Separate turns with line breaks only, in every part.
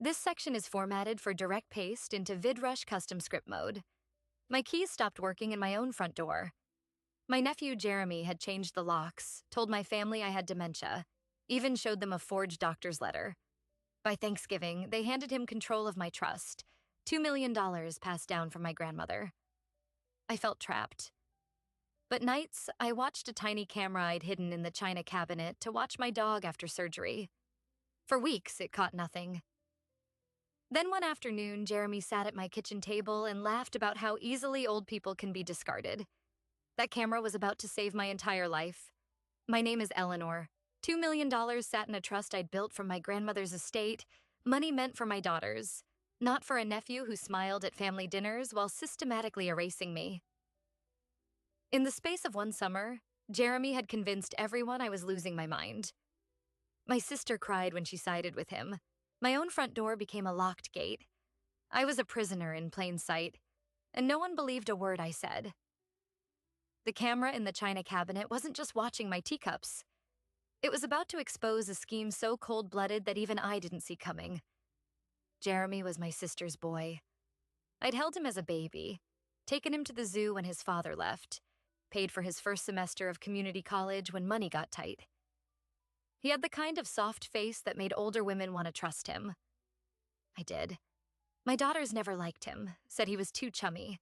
This section is formatted for direct paste into VidRush custom script mode. My keys stopped working in my own front door. My nephew Jeremy had changed the locks, told my family I had dementia, even showed them a forged doctor's letter. By Thanksgiving, they handed him control of my trust, $2 million passed down from my grandmother. I felt trapped. But nights, I watched a tiny camera I'd hidden in the china cabinet to watch my dog after surgery. For weeks, it caught nothing. Then one afternoon, Jeremy sat at my kitchen table and laughed about how easily old people can be discarded. That camera was about to save my entire life. My name is Eleanor. $2 million sat in a trust I'd built from my grandmother's estate, money meant for my daughters, not for a nephew who smiled at family dinners while systematically erasing me. In the space of one summer, Jeremy had convinced everyone I was losing my mind. My sister cried when she sided with him. My own front door became a locked gate. I was a prisoner in plain sight, and no one believed a word I said. The camera in the china cabinet wasn't just watching my teacups. It was about to expose a scheme so cold-blooded that even I didn't see coming. Jeremy was my sister's boy. I'd held him as a baby, taken him to the zoo when his father left, paid for his first semester of community college when money got tight. He had the kind of soft face that made older women want to trust him. I did. My daughters never liked him, said he was too chummy,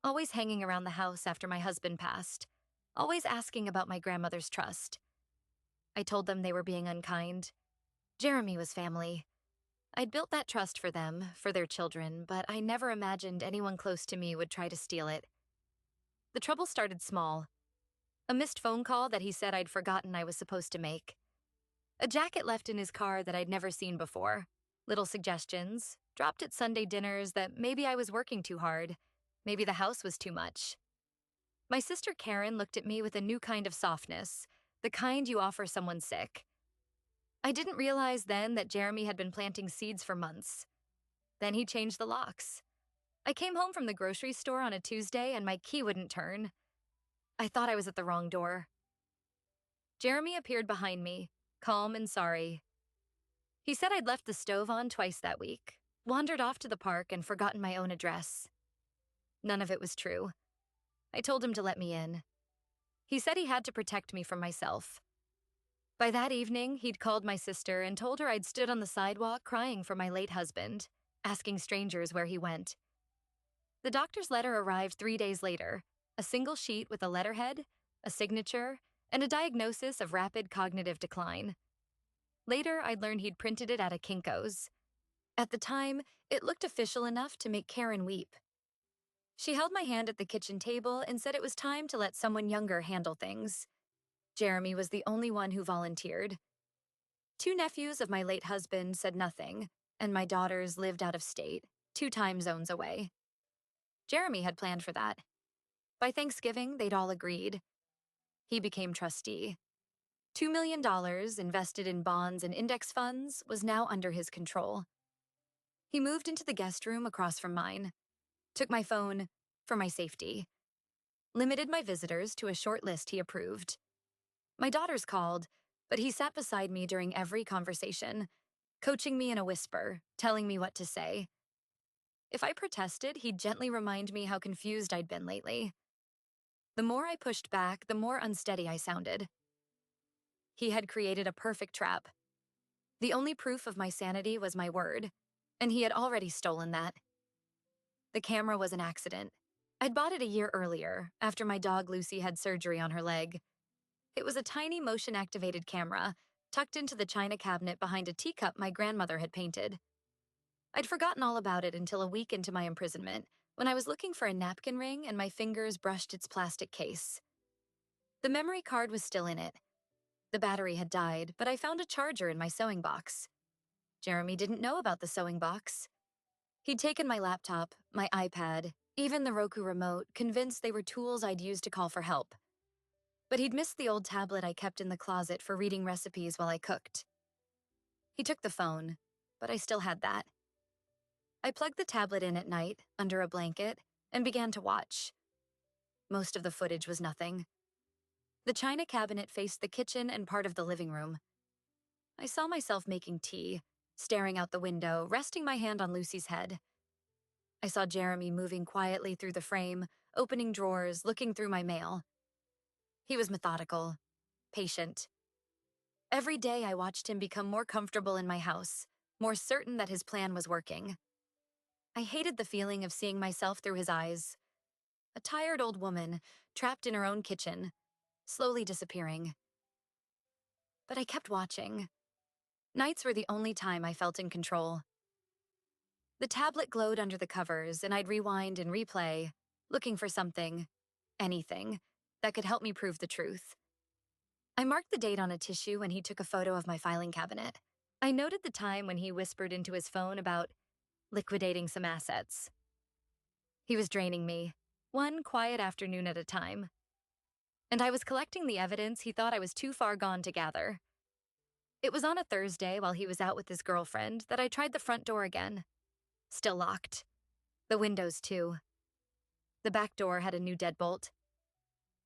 always hanging around the house after my husband passed, always asking about my grandmother's trust. I told them they were being unkind. Jeremy was family. I'd built that trust for them, for their children, but I never imagined anyone close to me would try to steal it. The trouble started small. A missed phone call that he said I'd forgotten I was supposed to make. A jacket left in his car that I'd never seen before. Little suggestions, dropped at Sunday dinners that maybe I was working too hard, maybe the house was too much. My sister Karen looked at me with a new kind of softness, the kind you offer someone sick. I didn't realize then that Jeremy had been planting seeds for months. Then he changed the locks. I came home from the grocery store on a Tuesday and my key wouldn't turn. I thought I was at the wrong door. Jeremy appeared behind me, calm and sorry. He said I'd left the stove on twice that week, wandered off to the park and forgotten my own address. None of it was true. I told him to let me in. He said he had to protect me from myself. By that evening, he'd called my sister and told her I'd stood on the sidewalk crying for my late husband, asking strangers where he went. The doctor's letter arrived 3 days later, a single sheet with a letterhead, a signature, and a diagnosis of rapid cognitive decline. Later, I'd learned he'd printed it at a Kinko's. At the time, it looked official enough to make Karen weep. She held my hand at the kitchen table and said it was time to let someone younger handle things. Jeremy was the only one who volunteered. 2 nephews of my late husband said nothing, and my daughters lived out of state, 2 time zones away. Jeremy had planned for that. By Thanksgiving, they'd all agreed. He became trustee. $2 million invested in bonds and index funds was now under his control. He moved into the guest room across from mine, took my phone for my safety, limited my visitors to a short list he approved. My daughters called, but he sat beside me during every conversation, coaching me in a whisper, telling me what to say. If I protested, he'd gently remind me how confused I'd been lately. The more I pushed back, the more unsteady I sounded. He had created a perfect trap. The only proof of my sanity was my word, and he had already stolen that. The camera was an accident. I'd bought it a year earlier, after my dog Lucy had surgery on her leg. It was a tiny motion-activated camera, tucked into the china cabinet behind a teacup my grandmother had painted. I'd forgotten all about it until a week into my imprisonment, when I was looking for a napkin ring and my fingers brushed its plastic case. The memory card was still in it. The battery had died, but I found a charger in my sewing box. Jeremy didn't know about the sewing box. He'd taken my laptop, my iPad, even the Roku remote, convinced they were tools I'd use to call for help. But he'd missed the old tablet I kept in the closet for reading recipes while I cooked. He took the phone, but I still had that. I plugged the tablet in at night, under a blanket, and began to watch. Most of the footage was nothing. The china cabinet faced the kitchen and part of the living room. I saw myself making tea, staring out the window, resting my hand on Lucy's head. I saw Jeremy moving quietly through the frame, opening drawers, looking through my mail. He was methodical, patient. Every day I watched him become more comfortable in my house, more certain that his plan was working. I hated the feeling of seeing myself through his eyes. A tired old woman, trapped in her own kitchen, slowly disappearing. But I kept watching. Nights were the only time I felt in control. The tablet glowed under the covers, and I'd rewind and replay, looking for something, anything, that could help me prove the truth. I marked the date on a tissue when he took a photo of my filing cabinet. I noted the time when he whispered into his phone about liquidating some assets. He was draining me, one quiet afternoon at a time. And I was collecting the evidence he thought I was too far gone to gather. It was on a Thursday while he was out with his girlfriend that I tried the front door again. Still locked. The windows, too. The back door had a new deadbolt.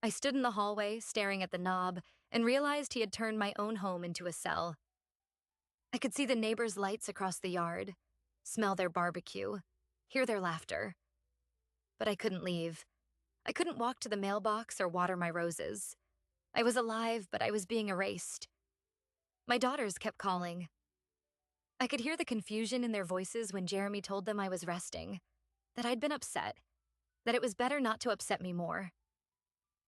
I stood in the hallway, staring at the knob, and realized he had turned my own home into a cell. I could see the neighbors' lights across the yard, smell their barbecue, hear their laughter. But I couldn't leave. I couldn't walk to the mailbox or water my roses. I was alive, but I was being erased. My daughters kept calling. I could hear the confusion in their voices when Jeremy told them I was resting, that I'd been upset, that it was better not to upset me more.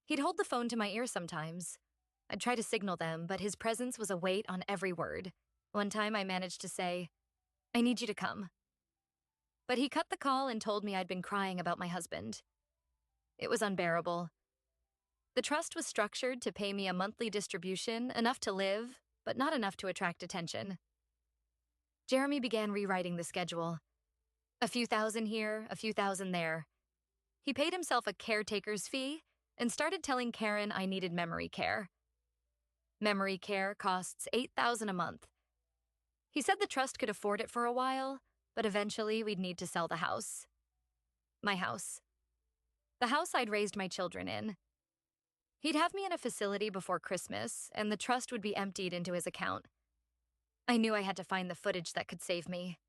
He'd hold the phone to my ear sometimes. I'd try to signal them, but his presence was a weight on every word. One time I managed to say, "I need you to come." But he cut the call and told me I'd been crying about my husband. It was unbearable. The trust was structured to pay me a monthly distribution, enough to live, but not enough to attract attention. Jeremy began rewriting the schedule. A few thousand here, a few thousand there. He paid himself a caretaker's fee and started telling Karen I needed memory care. Memory care costs $8,000 a month. He said the trust could afford it for a while, but eventually we'd need to sell the house. My house. The house I'd raised my children in. He'd have me in a facility before Christmas, and the trust would be emptied into his account. I knew I had to find the footage that could save me.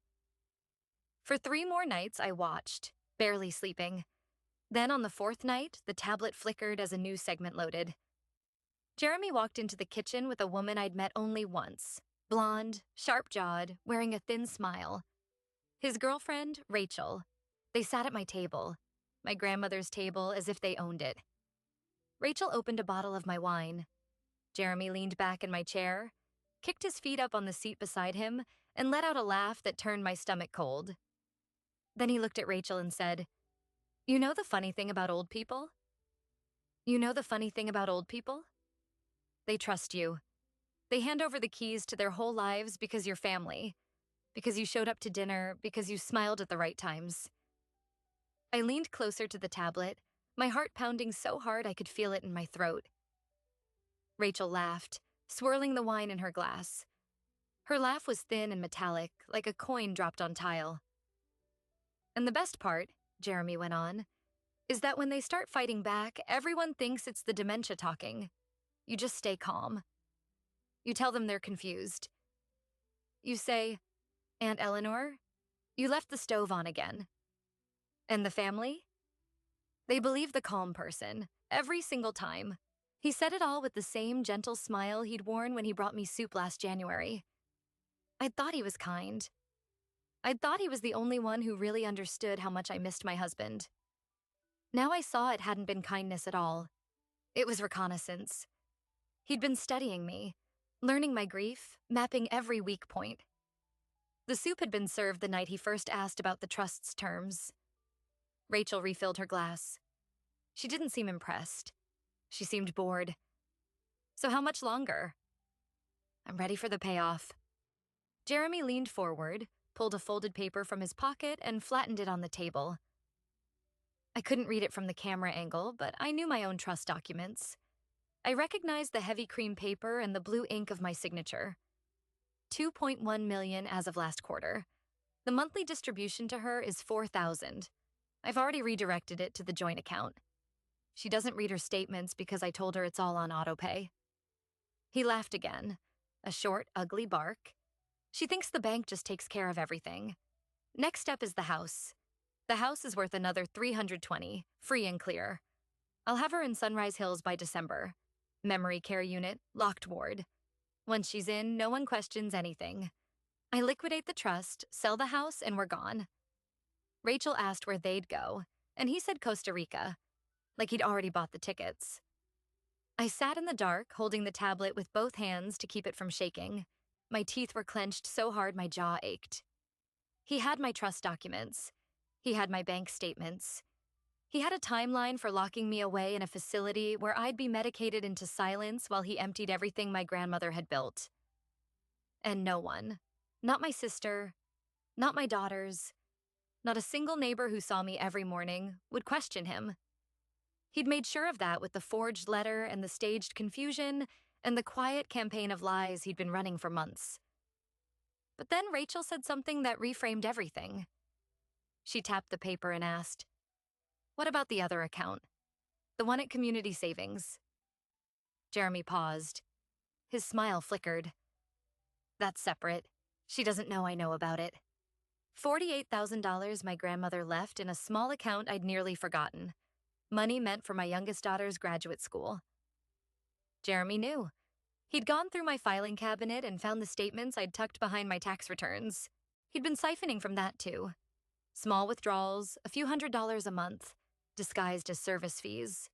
For 3 more nights, I watched, barely sleeping. Then on the 4th night, the tablet flickered as a new segment loaded. Jeremy walked into the kitchen with a woman I'd met only once, blonde, sharp-jawed, wearing a thin smile. His girlfriend, Rachel. They sat at my table, my grandmother's table, as if they owned it. Rachel opened a bottle of my wine. Jeremy leaned back in my chair, kicked his feet up on the seat beside him, and let out a laugh that turned my stomach cold. Then he looked at Rachel and said, "You know the funny thing about old people? You know the funny thing about old people? They trust you. They hand over the keys to their whole lives because you're family, because you showed up to dinner, because you smiled at the right times." I leaned closer to the tablet, my heart pounding so hard I could feel it in my throat. Rachel laughed, swirling the wine in her glass. Her laugh was thin and metallic, like a coin dropped on tile. "And the best part," Jeremy went on, "is that when they start fighting back, everyone thinks it's the dementia talking. You just stay calm. You tell them they're confused. You say, 'Aunt Eleanor, you left the stove on again.' And the family? They believe the calm person, every single time." He said it all with the same gentle smile he'd worn when he brought me soup last January. I'd thought he was kind. I'd thought he was the only one who really understood how much I missed my husband. Now I saw it hadn't been kindness at all. It was reconnaissance. He'd been studying me, learning my grief, mapping every weak point. The soup had been served the night he first asked about the trust's terms. Rachel refilled her glass. She didn't seem impressed. She seemed bored. "So how much longer?" "I'm ready for the payoff." Jeremy leaned forward, pulled a folded paper from his pocket, and flattened it on the table. I couldn't read it from the camera angle, but I knew my own trust documents. I recognized the heavy cream paper and the blue ink of my signature. 2.1 million as of last quarter. The monthly distribution to her is 4,000. I've already redirected it to the joint account. She doesn't read her statements because I told her it's all on autopay. He laughed again, a short, ugly bark. She thinks the bank just takes care of everything. Next step is the house. The house is worth another 320, free and clear. I'll have her in Sunrise Hills by December. Memory care unit, locked ward. Once she's in, no one questions anything. I liquidate the trust, sell the house, and we're gone. Rachel asked where they'd go, and he said Costa Rica, like he'd already bought the tickets. I sat in the dark, holding the tablet with both hands to keep it from shaking. My teeth were clenched so hard my jaw ached. He had my trust documents. He had my bank statements. He had a timeline for locking me away in a facility where I'd be medicated into silence while he emptied everything my grandmother had built. And no one, not my sister, not my daughters, not a single neighbor who saw me every morning, would question him. He'd made sure of that with the forged letter and the staged confusion and the quiet campaign of lies he'd been running for months. But then Rachel said something that reframed everything. She tapped the paper and asked, "What about the other account? The one at Community Savings?" Jeremy paused. His smile flickered. "That's separate. She doesn't know I know about it." $48,000 my grandmother left in a small account I'd nearly forgotten. Money meant for my youngest daughter's graduate school. Jeremy knew. He'd gone through my filing cabinet and found the statements I'd tucked behind my tax returns. He'd been siphoning from that too. Small withdrawals, a few $100s a month, disguised as service fees.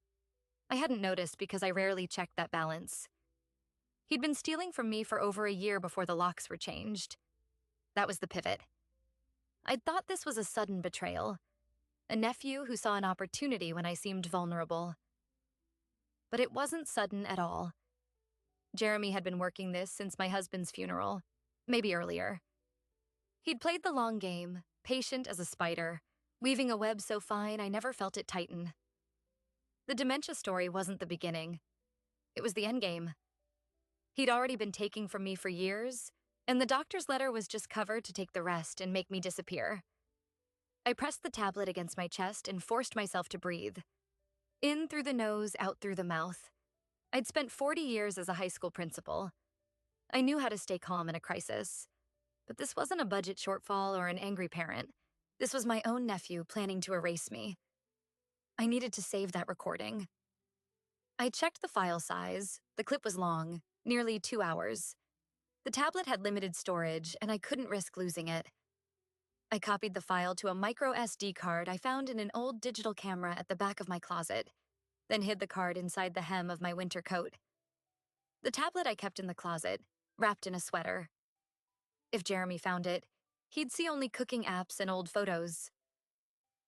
I hadn't noticed because I rarely checked that balance. He'd been stealing from me for over a year before the locks were changed. That was the pivot. I'd thought this was a sudden betrayal, a nephew who saw an opportunity when I seemed vulnerable. But it wasn't sudden at all. Jeremy had been working this since my husband's funeral, maybe earlier. He'd played the long game, patient as a spider, weaving a web so fine I never felt it tighten. The dementia story wasn't the beginning. It was the endgame. He'd already been taking from me for years, and the doctor's letter was just cover to take the rest and make me disappear. I pressed the tablet against my chest and forced myself to breathe. In through the nose, out through the mouth. I'd spent 40 years as a high school principal. I knew how to stay calm in a crisis. But this wasn't a budget shortfall or an angry parent. This was my own nephew planning to erase me. I needed to save that recording. I checked the file size. The clip was long, nearly 2 hours. The tablet had limited storage, and I couldn't risk losing it. I copied the file to a micro SD card I found in an old digital camera at the back of my closet, then hid the card inside the hem of my winter coat. The tablet I kept in the closet, wrapped in a sweater. If Jeremy found it, he'd see only cooking apps and old photos.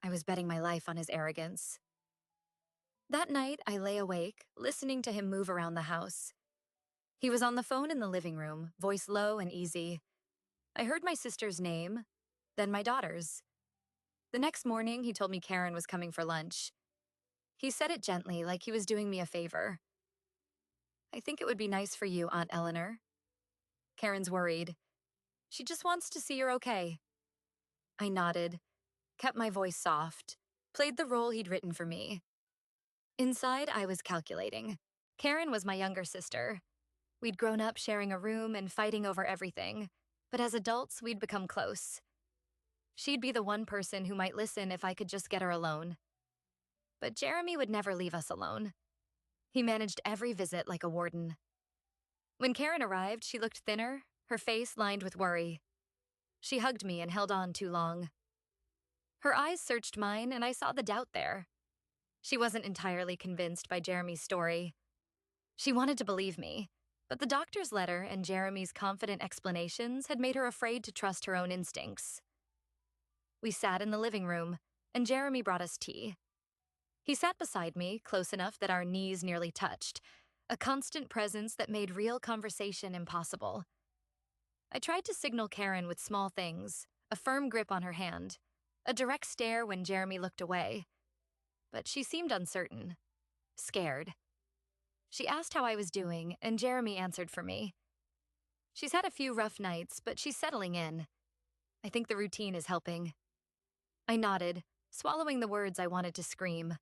I was betting my life on his arrogance. That night, I lay awake, listening to him move around the house. He was on the phone in the living room, voice low and easy. I heard my sister's name, then my daughter's. The next morning, he told me Karen was coming for lunch. He said it gently, like he was doing me a favor. "I think it would be nice for you, Aunt Eleanor." Karen's worried. "She just wants to see you're okay." I nodded, kept my voice soft, played the role he'd written for me. Inside, I was calculating. Karen was my younger sister. We'd grown up sharing a room and fighting over everything, but as adults, we'd become close. She'd be the one person who might listen if I could just get her alone. But Jeremy would never leave us alone. He managed every visit like a warden. When Karen arrived, she looked thinner, her face lined with worry. She hugged me and held on too long. Her eyes searched mine, and I saw the doubt there. She wasn't entirely convinced by Jeremy's story. She wanted to believe me, but the doctor's letter and Jeremy's confident explanations had made her afraid to trust her own instincts. We sat in the living room, and Jeremy brought us tea. He sat beside me, close enough that our knees nearly touched, a constant presence that made real conversation impossible. I tried to signal Karen with small things, a firm grip on her hand, a direct stare when Jeremy looked away. But she seemed uncertain, scared. She asked how I was doing, and Jeremy answered for me. "She's had a few rough nights, but she's settling in. I think the routine is helping." I nodded, swallowing the words I wanted to scream.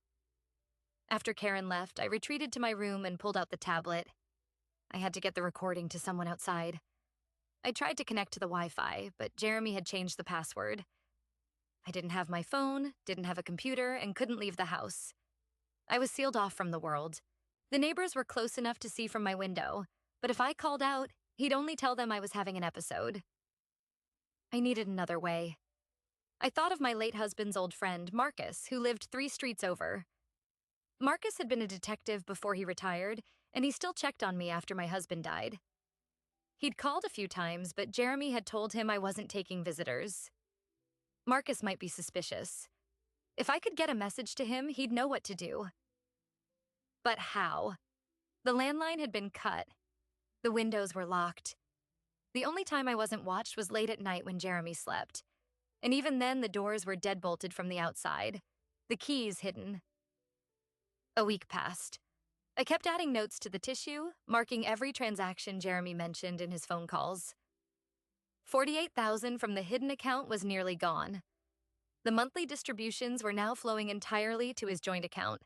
After Karen left, I retreated to my room and pulled out the tablet. I had to get the recording to someone outside. I tried to connect to the Wi-Fi, but Jeremy had changed the password. I didn't have my phone, didn't have a computer, and couldn't leave the house. I was sealed off from the world. The neighbors were close enough to see from my window, but if I called out, he'd only tell them I was having an episode. I needed another way. I thought of my late husband's old friend, Marcus, who lived 3 streets over. Marcus had been a detective before he retired, and he still checked on me after my husband died. He'd called a few times, but Jeremy had told him I wasn't taking visitors. Marcus might be suspicious. If I could get a message to him, he'd know what to do. But how? The landline had been cut. The windows were locked. The only time I wasn't watched was late at night when Jeremy slept. And even then, the doors were deadbolted from the outside. The keys hidden. A week passed. I kept adding notes to the tissue, marking every transaction Jeremy mentioned in his phone calls. $48,000 from the hidden account was nearly gone. The monthly distributions were now flowing entirely to his joint account.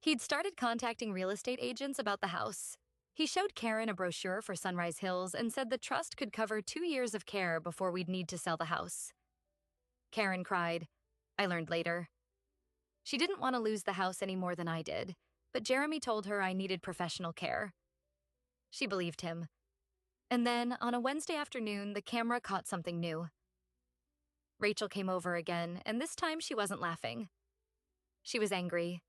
He'd started contacting real estate agents about the house. He showed Karen a brochure for Sunrise Hills and said the trust could cover 2 years of care before we'd need to sell the house. Karen cried. I learned later. She didn't want to lose the house any more than I did, but Jeremy told her I needed professional care. She believed him. And then, on a Wednesday afternoon, the camera caught something new. Rachel came over again, and this time she wasn't laughing. She was angry.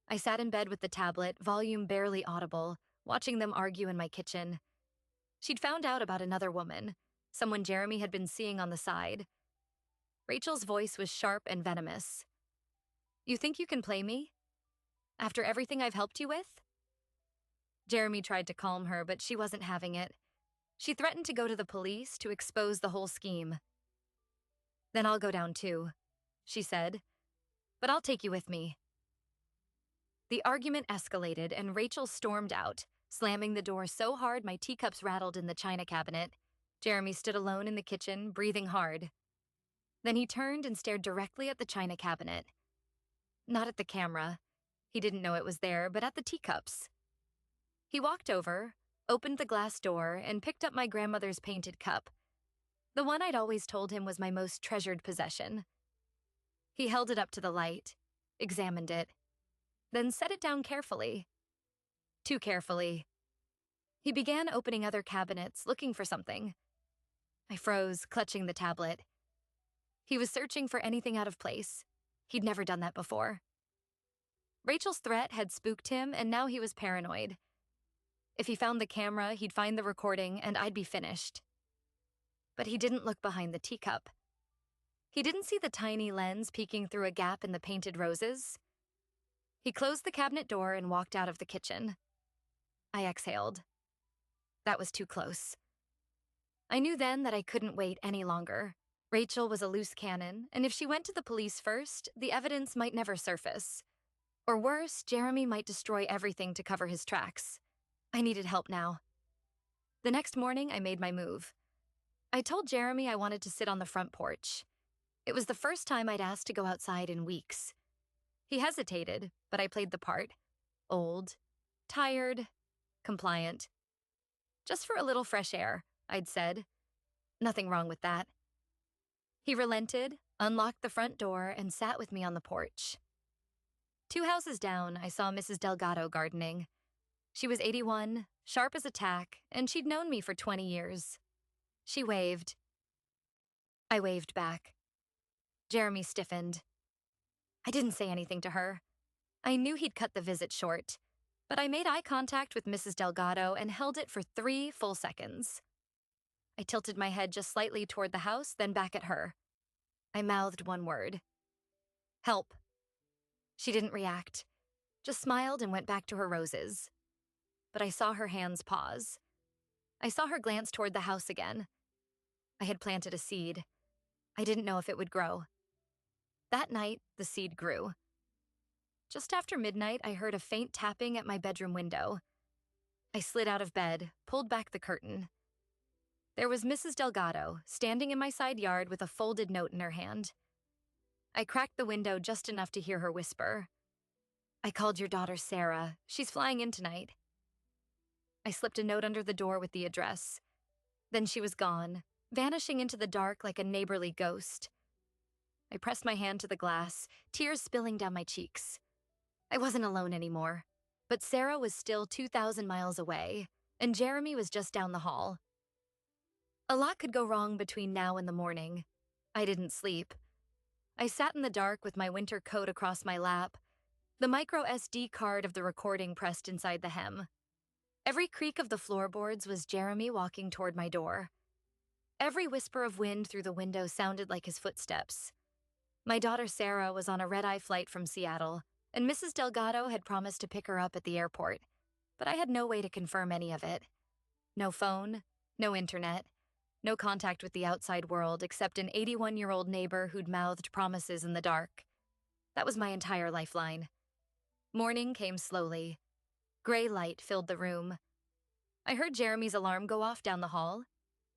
I sat in bed with the tablet, volume barely audible, watching them argue in my kitchen. She'd found out about another woman, someone Jeremy had been seeing on the side. Rachel's voice was sharp and venomous. You think you can play me? After everything I've helped you with? Jeremy tried to calm her, but she wasn't having it. She threatened to go to the police to expose the whole scheme. Then I'll go down too, she said. But I'll take you with me. The argument escalated and Rachel stormed out, slamming the door so hard my teacups rattled in the china cabinet. Jeremy stood alone in the kitchen, breathing hard. Then he turned and stared directly at the china cabinet. Not at the camera. He didn't know it was there, but at the teacups. He walked over, opened the glass door, and picked up my grandmother's painted cup, the one I'd always told him was my most treasured possession. He held it up to the light, examined it, then set it down carefully. Too carefully. He began opening other cabinets, looking for something. I froze, clutching the tablet. He was searching for anything out of place. He'd never done that before. Rachel's threat had spooked him, and now he was paranoid. If he found the camera, he'd find the recording, and I'd be finished. But he didn't look behind the teacup. He didn't see the tiny lens peeking through a gap in the painted roses. He closed the cabinet door and walked out of the kitchen. I exhaled. That was too close. I knew then that I couldn't wait any longer. Rachel was a loose cannon, and if she went to the police first, the evidence might never surface. Or worse, Jeremy might destroy everything to cover his tracks. I needed help now. The next morning, I made my move. I told Jeremy I wanted to sit on the front porch. It was the first time I'd asked to go outside in weeks. He hesitated, but I played the part. Old, tired, compliant. Just for a little fresh air, I'd said. Nothing wrong with that. He relented, unlocked the front door, and sat with me on the porch. 2 houses down, I saw Mrs. Delgado gardening. She was 81, sharp as a tack, and she'd known me for 20 years. She waved. I waved back. Jeremy stiffened. I didn't say anything to her. I knew he'd cut the visit short, but I made eye contact with Mrs. Delgado and held it for 3 full seconds. I tilted my head just slightly toward the house, then back at her. I mouthed one word. Help. She didn't react, just smiled and went back to her roses. But I saw her hands pause. I saw her glance toward the house again. I had planted a seed. I didn't know if it would grow. That night, the seed grew. Just after midnight, I heard a faint tapping at my bedroom window. I slid out of bed, pulled back the curtain. There was Mrs. Delgado, standing in my side yard with a folded note in her hand. I cracked the window just enough to hear her whisper. I called your daughter Sarah. She's flying in tonight. I slipped a note under the door with the address. Then she was gone, vanishing into the dark like a neighborly ghost. I pressed my hand to the glass, tears spilling down my cheeks. I wasn't alone anymore, but Sarah was still 2,000 miles away, and Jeremy was just down the hall. A lot could go wrong between now and the morning. I didn't sleep. I sat in the dark with my winter coat across my lap, the micro SD card of the recording pressed inside the hem. Every creak of the floorboards was Jeremy walking toward my door. Every whisper of wind through the window sounded like his footsteps. My daughter Sarah was on a red-eye flight from Seattle, and Mrs. Delgado had promised to pick her up at the airport, but I had no way to confirm any of it. No phone, no internet, no contact with the outside world except an 81-year-old neighbor who'd mouthed promises in the dark. That was my entire lifeline. Morning came slowly. Gray light filled the room. I heard Jeremy's alarm go off down the hall,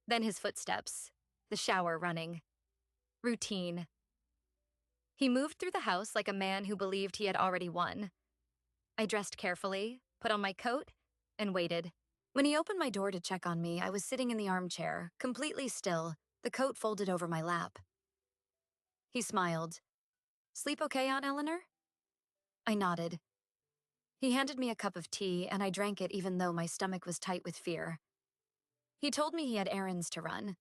then his footsteps, the shower running. Routine. He moved through the house like a man who believed he had already won. I dressed carefully, put on my coat, and waited. When he opened my door to check on me, I was sitting in the armchair, completely still, the coat folded over my lap. He smiled. "Sleep okay, Aunt Eleanor?" I nodded. He handed me a cup of tea, and I drank it even though my stomach was tight with fear. He told me he had errands to run.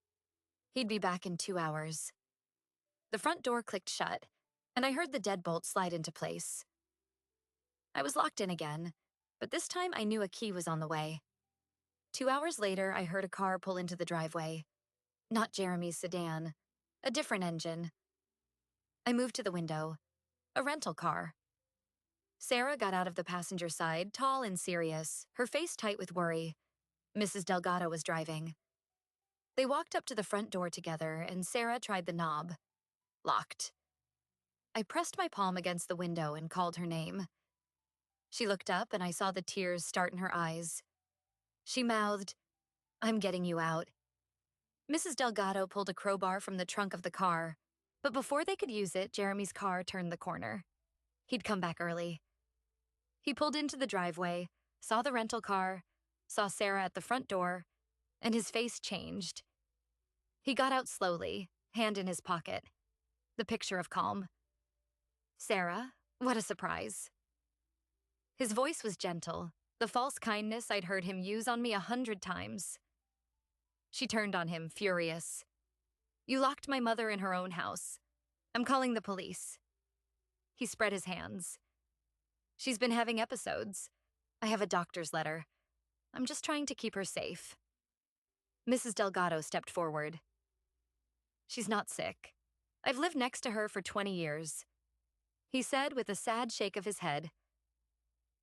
He'd be back in 2 hours. The front door clicked shut, and I heard the deadbolt slide into place. I was locked in again, but this time I knew a key was on the way. 2 hours later, I heard a car pull into the driveway. Not Jeremy's sedan, a different engine. I moved to the window. A rental car. Sarah got out of the passenger side, tall and serious, her face tight with worry. Mrs. Delgado was driving. They walked up to the front door together, and Sarah tried the knob. Locked. I pressed my palm against the window and called her name. She looked up, and I saw the tears start in her eyes. She mouthed, "I'm getting you out." Mrs. Delgado pulled a crowbar from the trunk of the car, but before they could use it, Jeremy's car turned the corner. He'd come back early. He pulled into the driveway, saw the rental car, saw Sarah at the front door, and his face changed. He got out slowly, hand in his pocket. The picture of calm. "Sarah, what a surprise." His voice was gentle, the false kindness I'd heard him use on me 100 times. She turned on him, furious. "You locked my mother in her own house. I'm calling the police." He spread his hands. "She's been having episodes. I have a doctor's letter. I'm just trying to keep her safe." Mrs. Delgado stepped forward. "She's not sick. I've lived next to her for 20 years. He said with a sad shake of his head.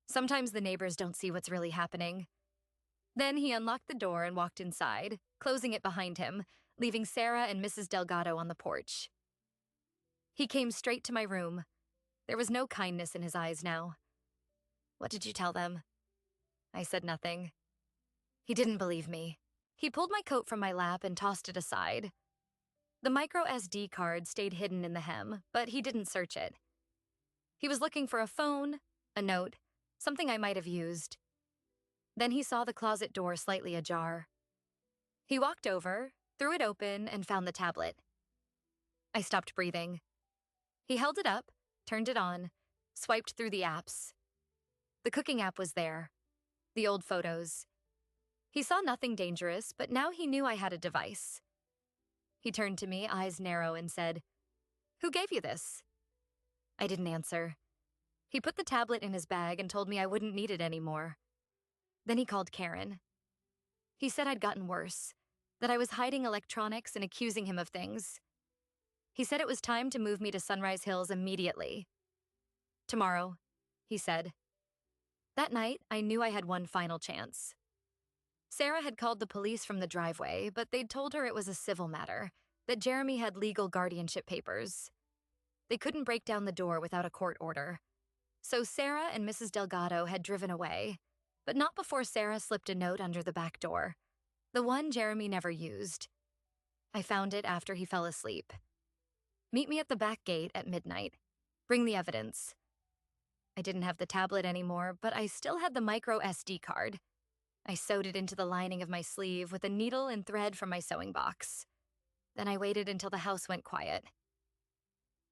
"Sometimes the neighbors don't see what's really happening." Then he unlocked the door and walked inside, closing it behind him, leaving Sarah and Mrs. Delgado on the porch. He came straight to my room. There was no kindness in his eyes now. "What did you tell them?" I said nothing. He didn't believe me. He pulled my coat from my lap and tossed it aside. The micro SD card stayed hidden in the hem, but he didn't search it. He was looking for a phone, a note, something I might have used. Then he saw the closet door slightly ajar. He walked over, threw it open, and found the tablet. I stopped breathing. He held it up, turned it on, swiped through the apps. The cooking app was there. The old photos. He saw nothing dangerous, but now he knew I had a device. He turned to me, eyes narrow, and said, "Who gave you this?" I didn't answer. He put the tablet in his bag and told me I wouldn't need it anymore. Then he called Karen. He said I'd gotten worse, that I was hiding electronics and accusing him of things. He said it was time to move me to Sunrise Hills immediately. "Tomorrow," he said. That night, I knew I had one final chance. Sarah had called the police from the driveway, but they'd told her it was a civil matter, that Jeremy had legal guardianship papers. They couldn't break down the door without a court order. So Sarah and Mrs. Delgado had driven away, but not before Sarah slipped a note under the back door, the one Jeremy never used. I found it after he fell asleep. "Meet me at the back gate at midnight. Bring the evidence." I didn't have the tablet anymore, but I still had the micro SD card. I sewed it into the lining of my sleeve with a needle and thread from my sewing box. Then I waited until the house went quiet.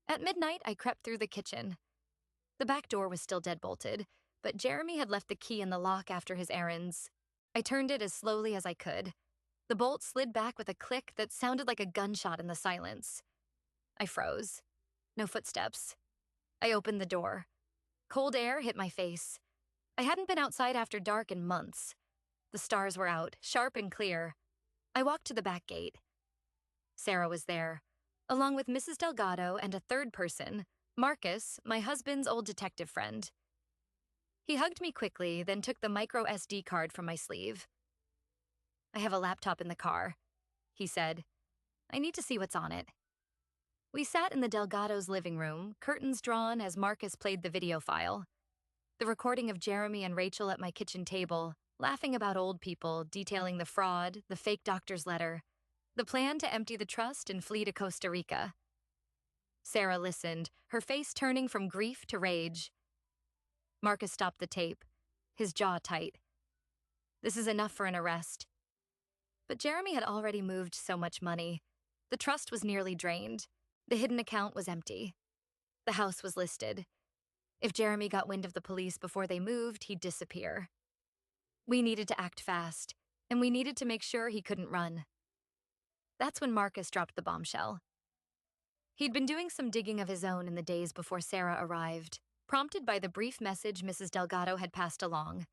At midnight, I crept through the kitchen. The back door was still deadbolted, but Jeremy had left the key in the lock after his errands. I turned it as slowly as I could. The bolt slid back with a click that sounded like a gunshot in the silence. I froze. No footsteps. I opened the door. Cold air hit my face. I hadn't been outside after dark in months. The stars were out, sharp and clear. I walked to the back gate. Sarah was there, along with Mrs. Delgado and a third person, Marcus, my husband's old detective friend. He hugged me quickly, then took the micro SD card from my sleeve. "I have a laptop in the car," he said. "I need to see what's on it." We sat in the Delgado's living room, curtains drawn as Marcus played the video file. The recording of Jeremy and Rachel at my kitchen table, laughing about old people, detailing the fraud, the fake doctor's letter, the plan to empty the trust and flee to Costa Rica. Sarah listened, her face turning from grief to rage. Marcus stopped the tape, his jaw tight. "This is enough for an arrest." But Jeremy had already moved so much money. The trust was nearly drained. The hidden account was empty. The house was listed. If Jeremy got wind of the police before they moved, he'd disappear. We needed to act fast, and we needed to make sure he couldn't run. That's when Marcus dropped the bombshell. He'd been doing some digging of his own in the days before Sarah arrived, prompted by the brief message Mrs. Delgado had passed along.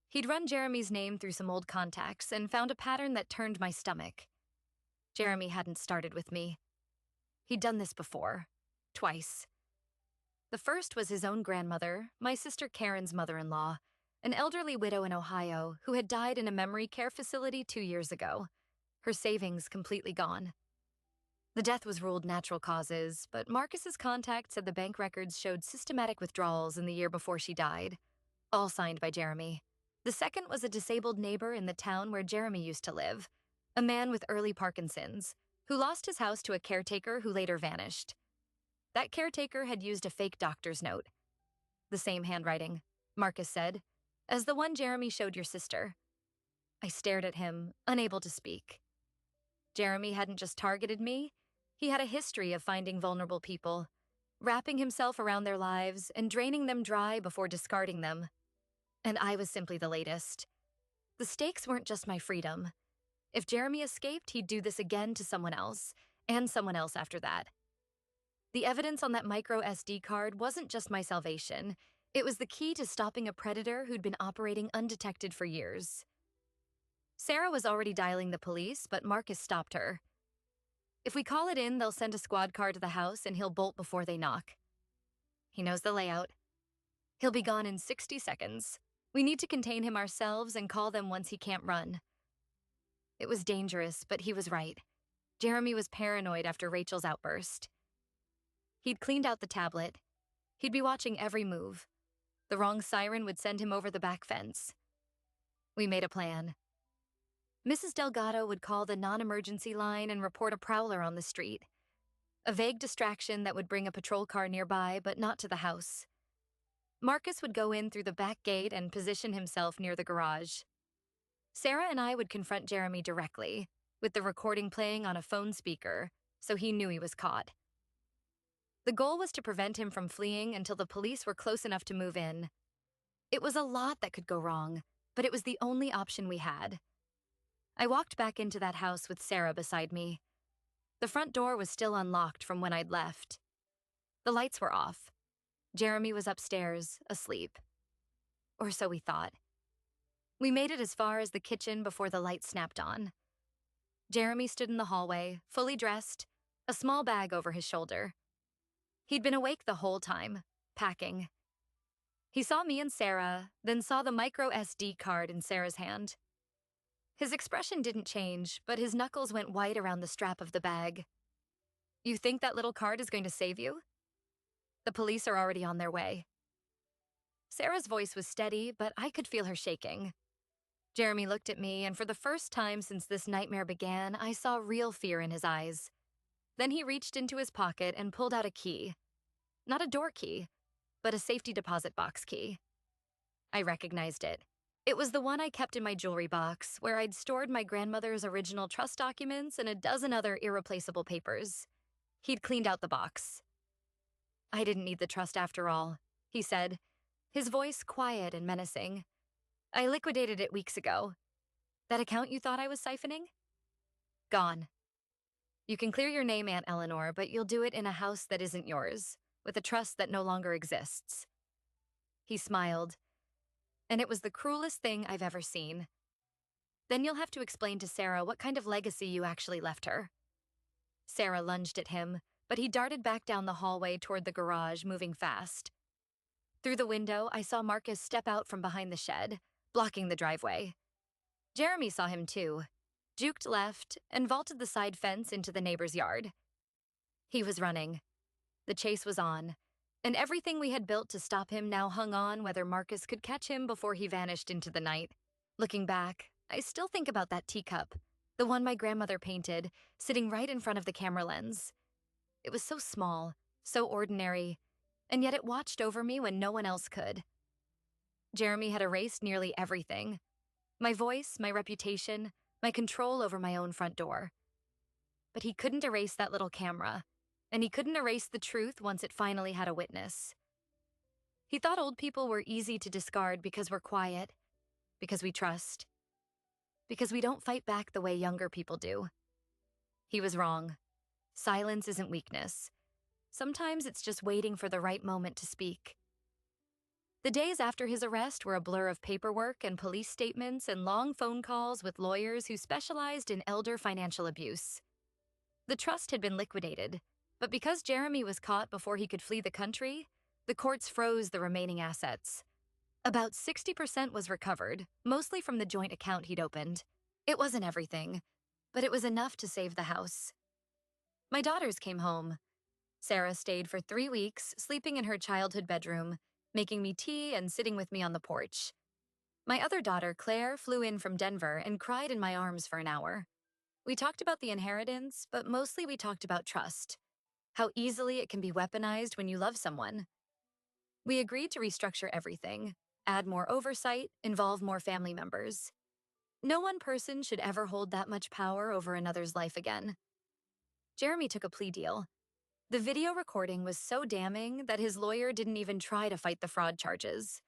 He'd run Jeremy's name through some old contacts and found a pattern that turned my stomach. Jeremy hadn't started with me. He'd done this before, twice. The first was his own grandmother, my sister Karen's mother-in-law, an elderly widow in Ohio who had died in a memory care facility 2 years ago, her savings completely gone. The death was ruled natural causes, but Marcus's contact said the bank records showed systematic withdrawals in the year before she died, all signed by Jeremy. The second was a disabled neighbor in the town where Jeremy used to live, a man with early Parkinson's, who lost his house to a caretaker who later vanished. That caretaker had used a fake doctor's note. "The same handwriting," Marcus said, "as the one Jeremy showed your sister." I stared at him, unable to speak. Jeremy hadn't just targeted me, he had a history of finding vulnerable people, wrapping himself around their lives and draining them dry before discarding them. And I was simply the latest. The stakes weren't just my freedom. If Jeremy escaped, he'd do this again to someone else, and someone else after that. The evidence on that micro SD card wasn't just my salvation. It was the key to stopping a predator who'd been operating undetected for years. Sarah was already dialing the police, but Marcus stopped her. "If we call it in, they'll send a squad car to the house and he'll bolt before they knock. He knows the layout. He'll be gone in 60 seconds. We need to contain him ourselves and call them once he can't run." It was dangerous, but he was right. Jeremy was paranoid after Rachel's outburst. He'd cleaned out the tablet. He'd be watching every move. The wrong siren would send him over the back fence. We made a plan. Mrs. Delgado would call the non-emergency line and report a prowler on the street. A vague distraction that would bring a patrol car nearby, but not to the house. Marcus would go in through the back gate and position himself near the garage. Sarah and I would confront Jeremy directly, with the recording playing on a phone speaker, so he knew he was caught. The goal was to prevent him from fleeing until the police were close enough to move in. It was a lot that could go wrong, but it was the only option we had. I walked back into that house with Sarah beside me. The front door was still unlocked from when I'd left. The lights were off. Jeremy was upstairs, asleep. Or so we thought. We made it as far as the kitchen before the light snapped on. Jeremy stood in the hallway, fully dressed, a small bag over his shoulder. He'd been awake the whole time, packing. He saw me and Sarah, then saw the micro SD card in Sarah's hand. His expression didn't change, but his knuckles went white around the strap of the bag. "You think that little card is going to save you? The police are already on their way." Sarah's voice was steady, but I could feel her shaking. Jeremy looked at me, and for the first time since this nightmare began, I saw real fear in his eyes. Then he reached into his pocket and pulled out a key. Not a door key, but a safety deposit box key. I recognized it. It was the one I kept in my jewelry box, where I'd stored my grandmother's original trust documents and a dozen other irreplaceable papers. He'd cleaned out the box. "I didn't need the trust after all," he said, his voice quiet and menacing. "I liquidated it weeks ago. That account you thought I was siphoning? Gone. You can clear your name, Aunt Eleanor, but you'll do it in a house that isn't yours, with a trust that no longer exists." He smiled, and it was the cruelest thing I've ever seen. "Then you'll have to explain to Sarah what kind of legacy you actually left her." Sarah lunged at him, but he darted back down the hallway toward the garage, moving fast. Through the window, I saw Marcus step out from behind the shed, blocking the driveway. Jeremy saw him too, juked left, and vaulted the side fence into the neighbor's yard. He was running. The chase was on, and everything we had built to stop him now hung on whether Marcus could catch him before he vanished into the night. Looking back, I still think about that teacup, the one my grandmother painted, sitting right in front of the camera lens. It was so small, so ordinary, and yet it watched over me when no one else could. Jeremy had erased nearly everything. My voice, my reputation, my control over my own front door. But he couldn't erase that little camera, and he couldn't erase the truth once it finally had a witness. He thought old people were easy to discard because we're quiet, because we trust, because we don't fight back the way younger people do. He was wrong. Silence isn't weakness. Sometimes it's just waiting for the right moment to speak. The days after his arrest were a blur of paperwork and police statements and long phone calls with lawyers who specialized in elder financial abuse. The trust had been liquidated, but because Jeremy was caught before he could flee the country, the courts froze the remaining assets. About 60% was recovered, mostly from the joint account he'd opened. It wasn't everything, but it was enough to save the house. My daughters came home. Sarah stayed for 3 weeks, sleeping in her childhood bedroom, making me tea and sitting with me on the porch. My other daughter, Claire, flew in from Denver and cried in my arms for an hour. We talked about the inheritance, but mostly we talked about trust. How easily it can be weaponized when you love someone. We agreed to restructure everything, add more oversight, involve more family members. No one person should ever hold that much power over another's life again. Jeremy took a plea deal. The video recording was so damning that his lawyer didn't even try to fight the fraud charges.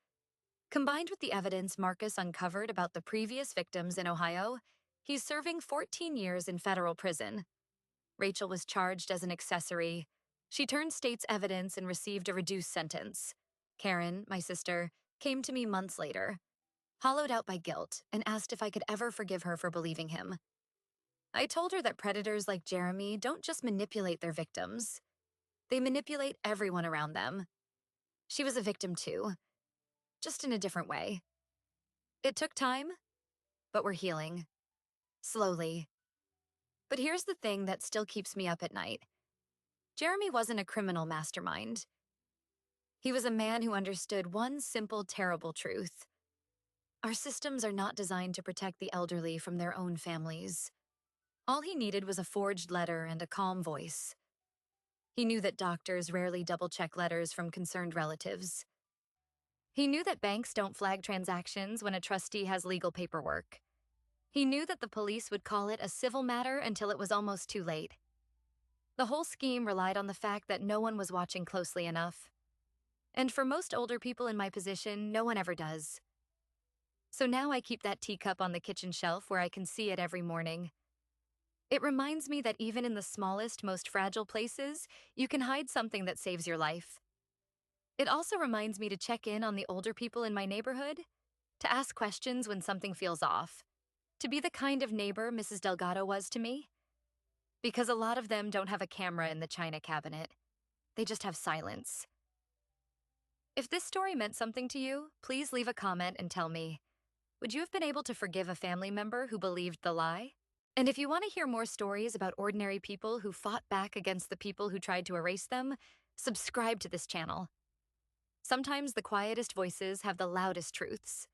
Combined with the evidence Marcus uncovered about the previous victims in Ohio, he's serving 14 years in federal prison. Rachel was charged as an accessory. She turned state's evidence and received a reduced sentence. Karen, my sister, came to me months later, hollowed out by guilt, and asked if I could ever forgive her for believing him. I told her that predators like Jeremy don't just manipulate their victims. They manipulate everyone around them. She was a victim too, just in a different way. It took time, but we're healing. Slowly. But here's the thing that still keeps me up at night. Jeremy wasn't a criminal mastermind. He was a man who understood one simple, terrible truth. Our systems are not designed to protect the elderly from their own families. All he needed was a forged letter and a calm voice. He knew that doctors rarely double-check letters from concerned relatives. He knew that banks don't flag transactions when a trustee has legal paperwork. He knew that the police would call it a civil matter until it was almost too late. The whole scheme relied on the fact that no one was watching closely enough. And for most older people in my position, no one ever does. So now I keep that teacup on the kitchen shelf where I can see it every morning. It reminds me that even in the smallest, most fragile places, you can hide something that saves your life. It also reminds me to check in on the older people in my neighborhood, to ask questions when something feels off, to be the kind of neighbor Mrs. Delgado was to me. Because a lot of them don't have a camera in the china cabinet. They just have silence. If this story meant something to you, please leave a comment and tell me. Would you have been able to forgive a family member who believed the lie? And if you want to hear more stories about ordinary people who fought back against the people who tried to erase them, subscribe to this channel. Sometimes the quietest voices have the loudest truths.